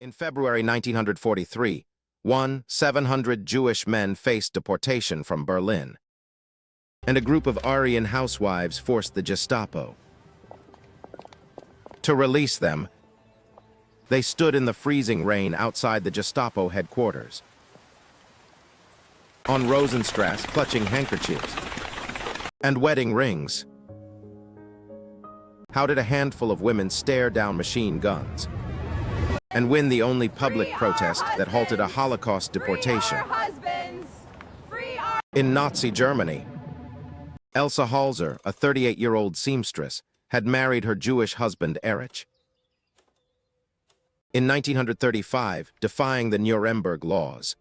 In February 1943, 700 Jewish men faced deportation from Berlin, and a group of Aryan housewives forced the Gestapo to release them. They stood in the freezing rain outside the Gestapo headquarters on Rosenstrasse, clutching handkerchiefs and wedding rings. How did a handful of women stare down machine guns and win the only public protest that halted a Holocaust deportation? In Nazi Germany, Elsa Holzer, a 38-year-old seamstress, had married her Jewish husband Erich. In 1935, defying the Nuremberg Laws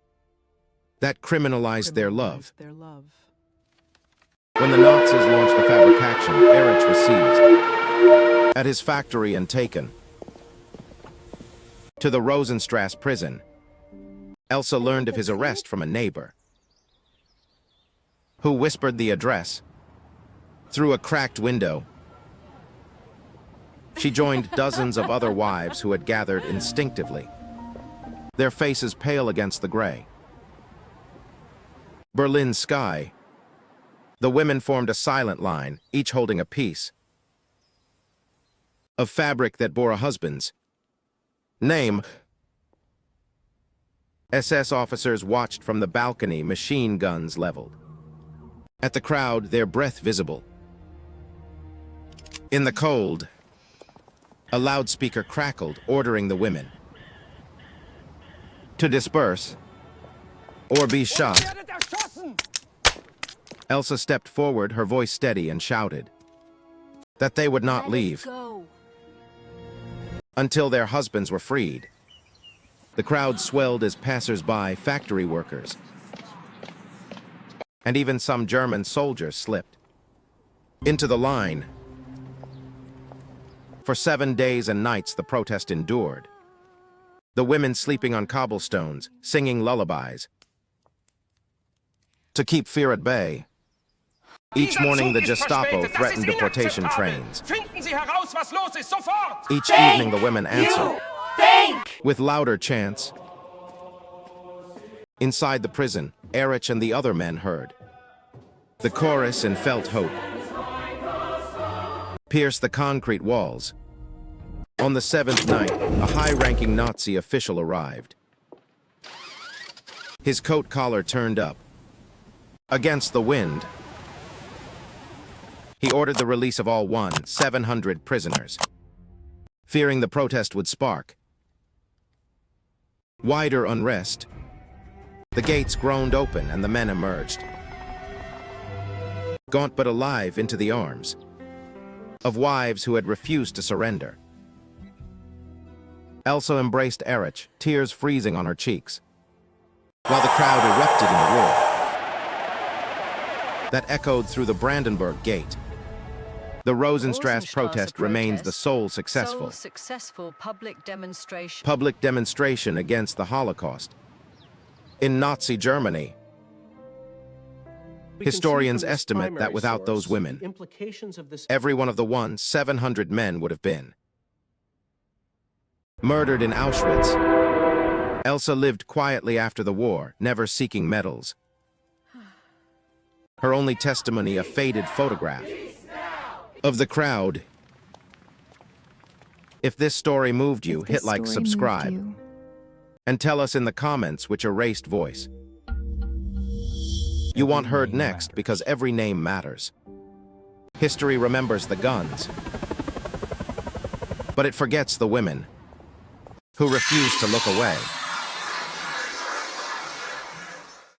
that criminalized their love. When the Nazis launched the Fabrikaktion, Erich was seized at his factory and taken to the Rosenstrasse prison. Elsa learned of his arrest from a neighbor who whispered the address through a cracked window. She joined dozens of other wives who had gathered instinctively, their faces pale against the gray Berlin sky. The women formed a silent line, each holding a piece of fabric that bore a husband's name. SS officers watched from the balcony, machine guns leveled at the crowd, their breath visible. In the cold, a loudspeaker crackled, ordering the women to disperse or be shot. Elsa stepped forward, her voice steady, and shouted that they would not leave until their husbands were freed. The crowd swelled as passersby, factory workers, and even some German soldiers slipped into the line. For 7 days and nights the protest endured, the women sleeping on cobblestones, singing lullabies to keep fear at bay. Each morning the Gestapo threatened deportation trains. Each evening the women answered with louder chants. Inside the prison, Erich and the other men heard the chorus and felt hope pierce the concrete walls. On the 7th night, a high-ranking Nazi official arrived. His coat collar turned up against the wind. He ordered the release of all 700 prisoners, fearing the protest would spark wider unrest. The gates groaned open and the men emerged, gaunt but alive, into the arms of wives who had refused to surrender. Elsa embraced Erich, tears freezing on her cheeks, while the crowd erupted in a roar that echoed through the Brandenburg Gate. The Rosenstrasse protest remains the sole successful public demonstration against the Holocaust in Nazi Germany. Historians estimate that without those women, every one of the 700 men would have been murdered in Auschwitz. Elsa lived quietly after the war, never seeking medals. Her only testimony, a faded photograph of the crowd. If this story moved you, hit like, subscribe, and tell us in the comments which erased voice you want heard next, because every name matters. History remembers the guns, but it forgets the women who refuse to look away.